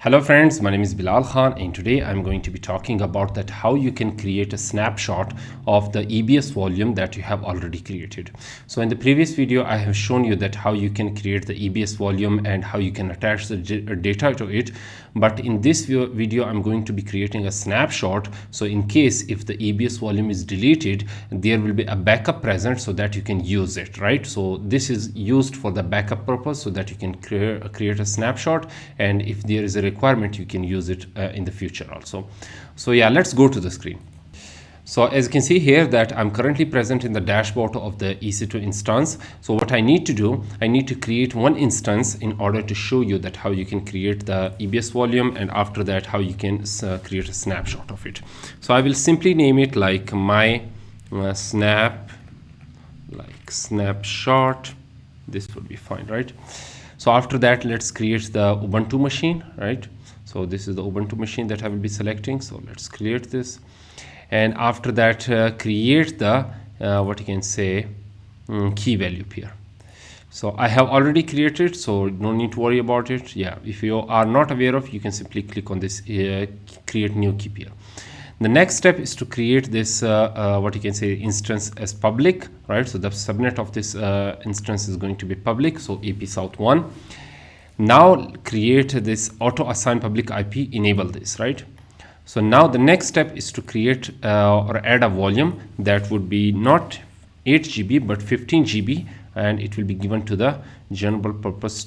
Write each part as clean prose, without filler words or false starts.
Hello friends, my name is Bilal Khan and today I'm going to be talking about that how you can create a snapshot of the EBS volume that you have already created. So in the previous video I have shown you that how you can create the EBS volume and how you can attach the data to it, but in this video I'm going to be creating a snapshot, so in case if the EBS volume is deleted there will be a backup present so that you can use it, right? So this is used for the backup purpose so that you can create a snapshot, and if there is a requirement you can use it in the future also. So yeah, let's go to the screen. So as you can see here that I'm currently present in the dashboard of the EC2 instance. So what I need to do, I need to create one instance in order to show you that how you can create the EBS volume, and after that how you can create a snapshot of it. So I will simply name it like my snapshot. This would be fine, right? So after that, let's create the Ubuntu machine, right? So this is the Ubuntu machine that I will be selecting. So let's create this. And after that, create the, what you can say, key value pair. So I have already created, so no need to worry about it. Yeah, if you are not aware of, you can simply click on this, create new key pair. The next step is to create this what you can say instance as public, right? So the subnet of this instance is going to be public, so AP South1. Now create this auto assign public IP, enable this, right? So now the next step is to create or add a volume that would be not 8 GB but 15 GB, and it will be given to the general purpose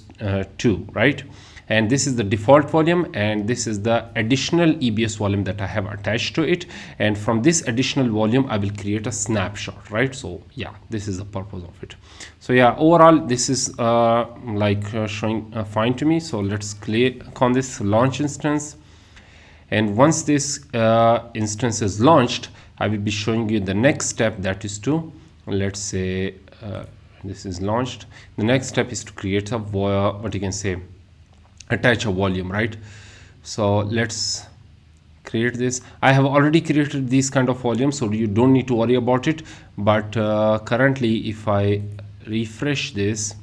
2, right? And this is the default volume, and this is the additional EBS volume that I have attached to it, and from this additional volume I will create a snapshot, right? So yeah, this is the purpose of it. So yeah, overall this is showing fine to me. So let's click on this launch instance, and once this instance is launched, I will be showing you the next step, that is to, let's say this is launched. The next step is to create a what you can say attach a volume, right? So let's create this. I have already created these kind of volumes, so you don't need to worry about it. But currently if I refresh this,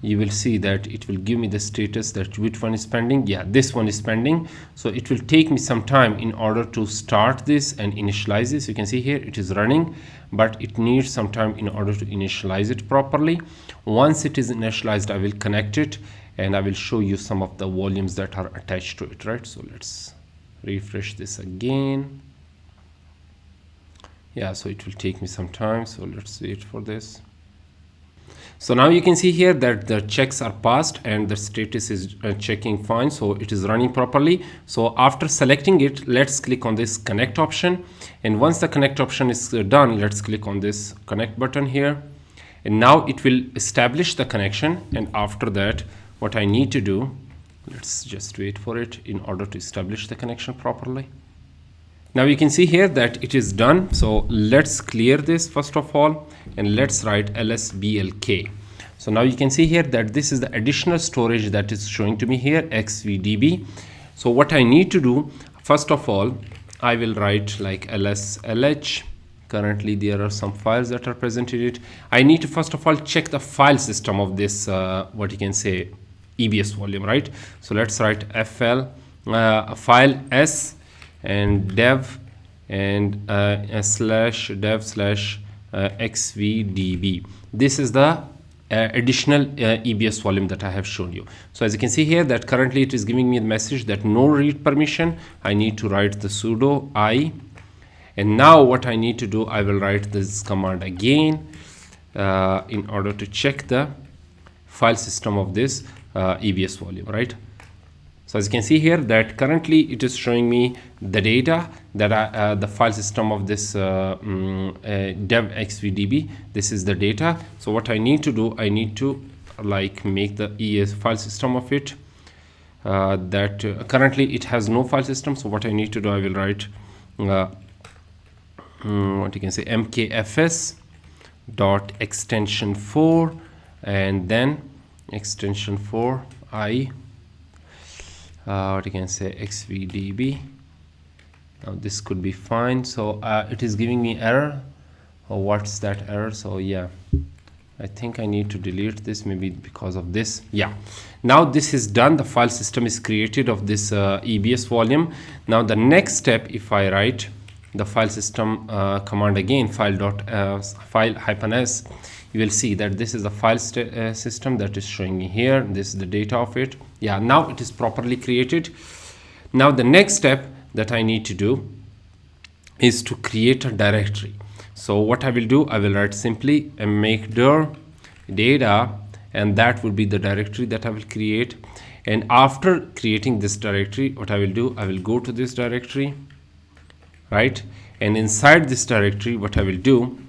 you will see that it will give me the status that which one is pending. Yeah, this one is pending. So it will take me some time in order to start this and initialize this. You can see here it is running, but it needs some time in order to initialize it properly. Once it is initialized, I will connect it and I will show you some of the volumes that are attached to it, right? So let's refresh this again. Yeah, so it will take me some time, so let's wait for this. So now you can see here that the checks are passed and the status is checking fine, so it is running properly. So after selecting it, let's click on this connect option, and once the connect option is done, let's click on this connect button here, and now it will establish the connection. And after that, what I need to do, let's just wait for it in order to establish the connection properly. Now you can see here that it is done. So let's clear this first of all, and let's write lsblk. So now you can see here that this is the additional storage that is showing to me here, xvdb. So what I need to do, first of all, I will write like lslh. Currently there are some files that are present in it. I need to first of all check the file system of this what you can say EBS volume, right? So let's write fl file s and dev and /dev/ xvdb. This is the additional EBS volume that I have shown you. So as you can see here that currently it is giving me a message that no read permission. I need to write the sudo I, and now what I need to do, I will write this command again in order to check the file system of this EBS volume, right? So as you can see here that currently it is showing me the data that the file system of this dev xvdb. This is the data. So what I need to do, I need to like make the ES file system of it that currently it has no file system. So what I need to do, I will write what you can say mkfs dot extension 4 and then extension 4 I what you can say xvdb. Now this could be fine. So it is giving me error. What's that error? So yeah, I think I need to delete this, maybe because of this. Yeah, now this is done. The file system is created of this EBS volume. Now the next step, if I write the file system command again, file-s, you will see that this is the file system that is showing me here. This is the data of it. Yeah, now it is properly created. Now the next step that I need to do is to create a directory. So what I will do, I will write simply a make dir data, and that will be the directory that I will create. And after creating this directory, what I will do, I will go to this directory, right? And inside this directory, what I will do,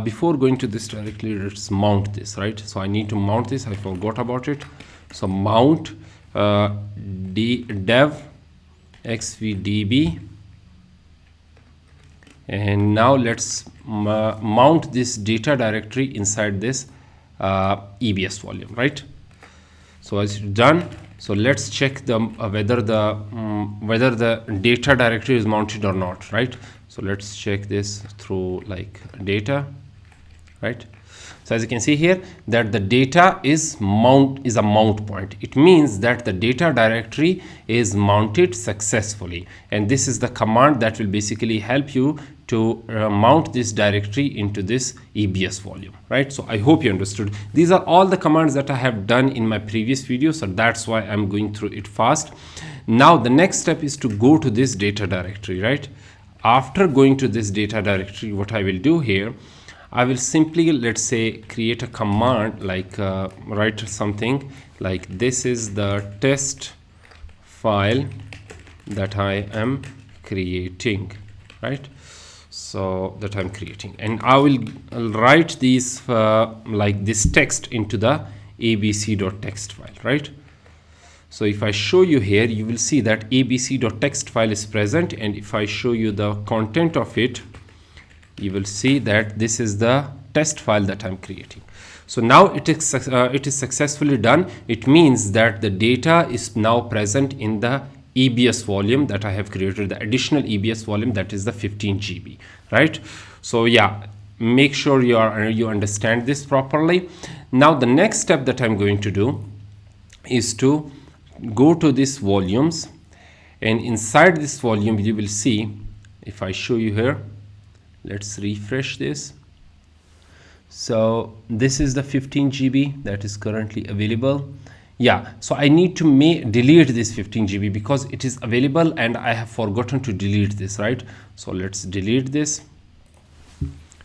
before going to this directory, let's mount this, right? So I need to mount this. I forgot about it. So mount dev xvdb. And now let's mount this data directory inside this EBS volume, right? So as it's done, so let's check the whether the data directory is mounted or not, right? So let's check this through like data, right? So as you can see here that the data is a mount point. It means that the data directory is mounted successfully, and this is the command that will basically help you to mount this directory into this EBS volume, right? So I hope you understood. These are all the commands that I have done in my previous video, so that's why I'm going through it fast. Now the next step is to go to this data directory, right? After going to this data directory, what I will do here, I will simply, let's say, create a command like write something like this is the test file that I am creating, right? So that I'm creating, and I'll write these like this text into the abc.txt file, right? So if I show you here, you will see that abc.txt file is present, and if I show you the content of it, you will see that this is the test file that I'm creating. So now it is successfully done. It means that the data is now present in the EBS volume that I have created, the additional EBS volume, that is the 15 GB, right? So yeah, make sure you understand this properly. Now the next step that I'm going to do is to go to these volumes, and inside this volume you will see, if I show you here, let's refresh this. So this is the 15 GB that is currently available. Yeah, so I need to delete this 15 GB because it is available and I have forgotten to delete this, right? So let's delete this.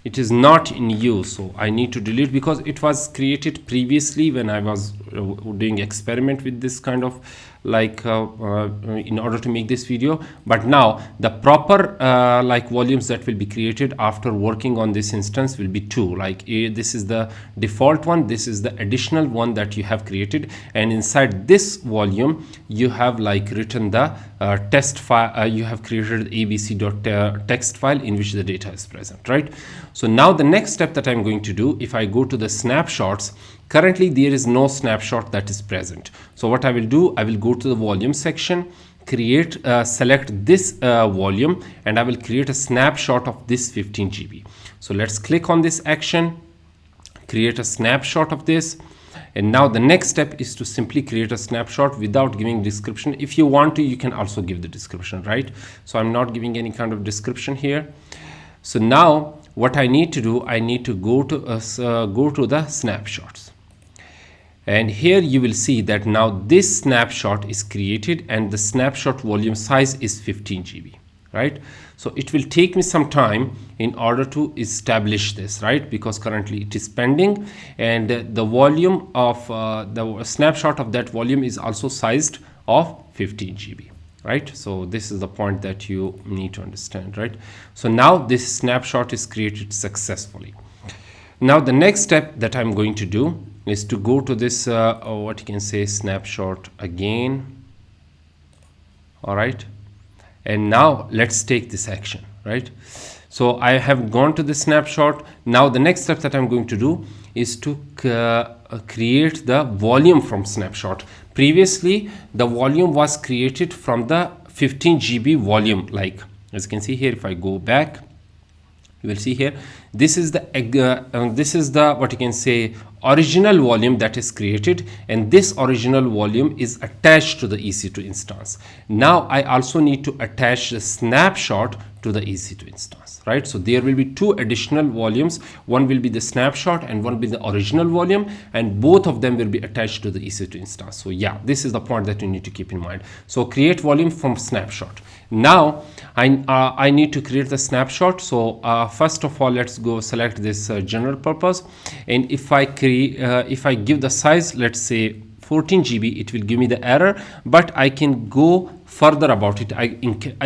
It is not in use, so I need to delete because it was created previously when I was doing experiment with this kind of like in order to make this video. But now the proper like volumes that will be created after working on this instance will be two. Like this is the default one, this is the additional one that you have created, and inside this volume you have like written the test file. You have created abc.txt file in which the data is present, right? So now the next step that I'm going to do, if I go to the snapshots, currently there is no snapshot that is present. So what I will do, I will go to the volume section, select this volume, and I will create a snapshot of this 15 GB. So let's click on this action, create a snapshot of this. And now the next step is to simply create a snapshot without giving description. If you want to, you can also give the description, right? So I'm not giving any kind of description here. So now what I need to do, I need to go to the snapshots. And here you will see that now this snapshot is created and the snapshot volume size is 15 GB, right? So it will take me some time in order to establish this, right? Because currently it is pending, and the volume of the snapshot of that volume is also sized of 15 GB, right? So this is the point that you need to understand, right? So now this snapshot is created successfully. Now the next step that I'm going to do is to go to this what you can say snapshot again. All right, and now let's take this action, right? So I have gone to the snapshot. Now the next step that I'm going to do is to create the volume from snapshot. Previously the volume was created from the 15 GB volume. Like as you can see here, if I go back, you You will see here, this is the what you can say original volume that is created, and this original volume is attached to the EC2 instance. Now I also need to attach the snapshot to the EC2 instance, right? So there will be two additional volumes. One will be the snapshot and one will be the original volume, and both of them will be attached to the EC2 instance. So yeah, this is the point that you need to keep in mind. So create volume from snapshot. Now I need to create the snapshot. So first of all, let's go select this general purpose, and if I give the size, let's say 14 GB, it will give me the error, but I can go further about it. I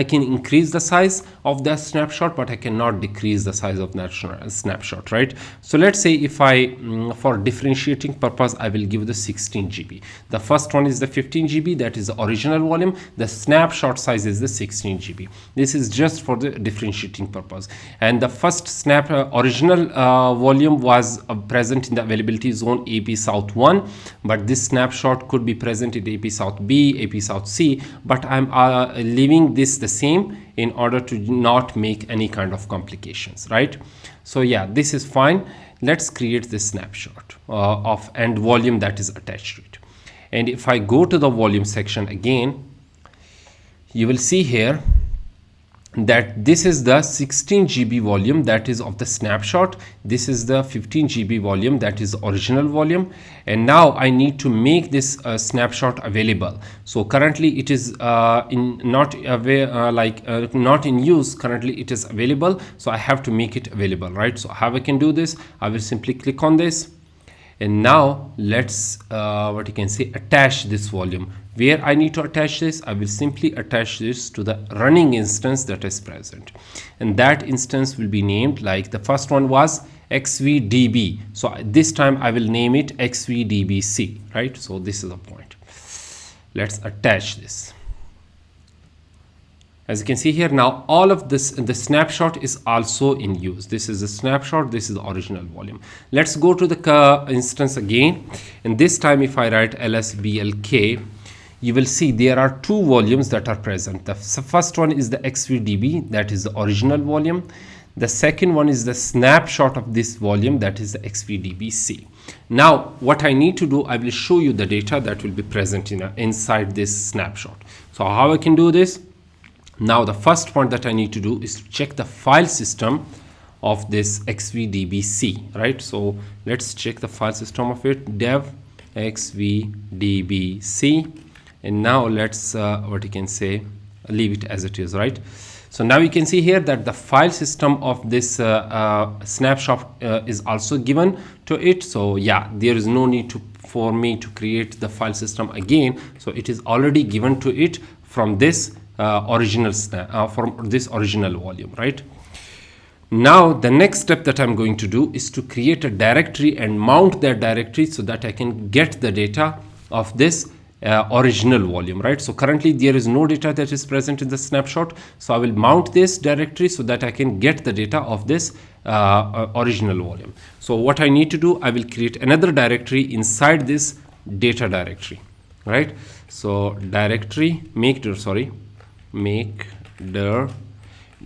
can increase the size of the snapshot, but I cannot decrease the size of that snapshot, right? So let's say if I for differentiating purpose, I will give the 16 GB. The first one is the 15 GB, that is the original volume. The snapshot size is the 16 GB. This is just for the differentiating purpose. And the first original volume was present in the availability zone AP South 1, but this snapshot could be present in AP South B, AP South C, but I'm leaving this the same in order to not make any kind of complications, right? So yeah, this is fine. Let's create this snapshot of and volume that is attached to it. And if I go to the volume section again, you will see here that this is the 16 GB volume that is of the snapshot. This is the 15 GB volume that is original volume, and now I need to make this snapshot available. So currently it is not in use. Currently it is available, so I have to make it available, right? So how I can do this? I will simply click on this, and now let's what you can say attach this volume. Where I need to attach this, I will simply attach this to the running instance that is present, and that instance will be named, like the first one was XVDB, so this time I will name it XVDBC, right? So this is the point. Let's attach this. As you can see here, now all of this, the snapshot is also in use. This is a snapshot, this is the original volume. Let's go to the instance again, and this time if I write lsblk, you will see there are two volumes that are present. The first one is the XVDB, that is the original volume. The second one is the snapshot of this volume, that is the XVDBC. Now what I need to do, I will show you the data that will be present inside this snapshot. So how I can do this? Now the first point that I need to do is to check the file system of this XVDBC, right? So let's check the file system of it, dev XVDBC, and now let's what you can say leave it as it is, right? So now you can see here that the file system of this snapshot is also given to it. So yeah, there is no need for me to create the file system again. So it is already given to it from this original volume, right? Now the next step that I'm going to do is to create a directory and mount that directory so that I can get the data of this original volume, right? So currently there is no data that is present in the snapshot, so I will mount this directory so that I can get the data of this original volume. So what I need to do, I will create another directory inside this data directory, right? So directory make the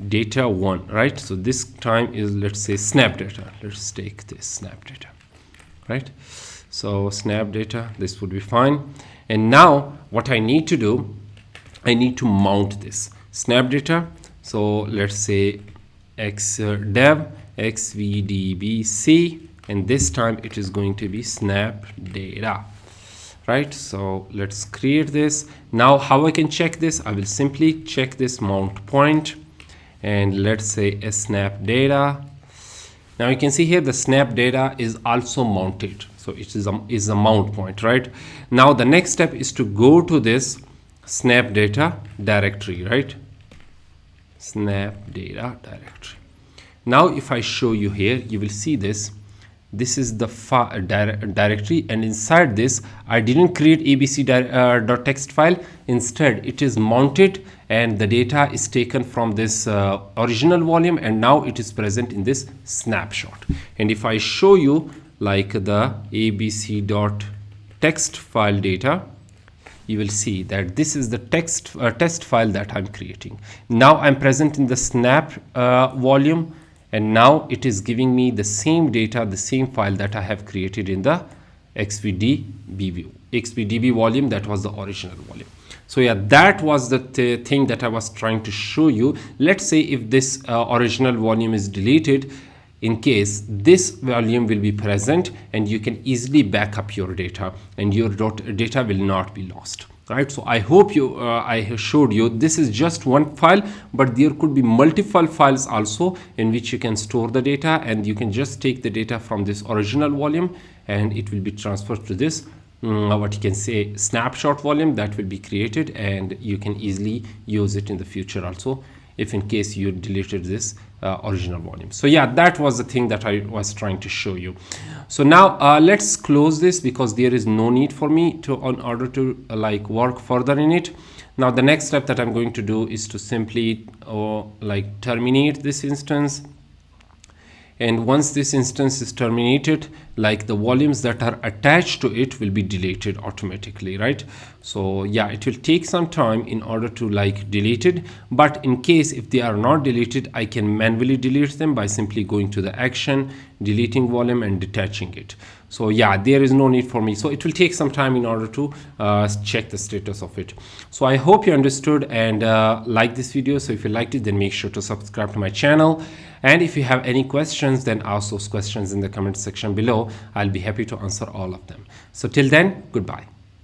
data one, right? So this time is, let's say, snap data. Let's take this snap data, right? So snap data, this would be fine. And now what I need to do, I need to mount this snap data. So let's say dev xvdbc, and this time it is going to be snap data, right? So let's create this. Now how I can check this? I will simply check this mount point, and let's say a snap data. Now you can see here the snap data is also mounted, so it is a mount point, right? Now the next step is to go to this snap data directory, right? Snap data directory. Now if I show you here, you will see this is the directory, and inside this I didn't create abc.txt file. Instead it is mounted, and the data is taken from this original volume, and now it is present in this snapshot. And if I show you like the abc.txt file data, you will see that this is the test file that I'm creating. Now I'm present in the snap volume, and now it is giving me the same data, the same file that I have created in the XVDB volume. That was the original volume. So yeah, that was the thing that I was trying to show you. Let's say if this original volume is deleted, in case this volume will be present, and you can easily back up your data and your data will not be lost, right? So I hope you I showed you this is just one file, but there could be multiple files also in which you can store the data, and you can just take the data from this original volume and it will be transferred to this what you can say snapshot volume that will be created, and you can easily use it in the future also if in case you deleted this original volume. So yeah, that was the thing that I was trying to show you. So now let's close this because there is no need for me to in order to like work further in it. Now the next step that I'm going to do is to simply like terminate this instance. And once this instance is terminated, like the volumes that are attached to it will be deleted automatically, right? So yeah, it will take some time in order to like delete it, but in case if they are not deleted, I can manually delete them by simply going to the action, deleting volume and detaching it. So yeah, there is no need for me. So it will take some time in order to check the status of it. So I hope you understood and like this video. So if you liked it, then make sure to subscribe to my channel. And if you have any questions, then ask those questions in the comment section below. I'll be happy to answer all of them. So till then, goodbye.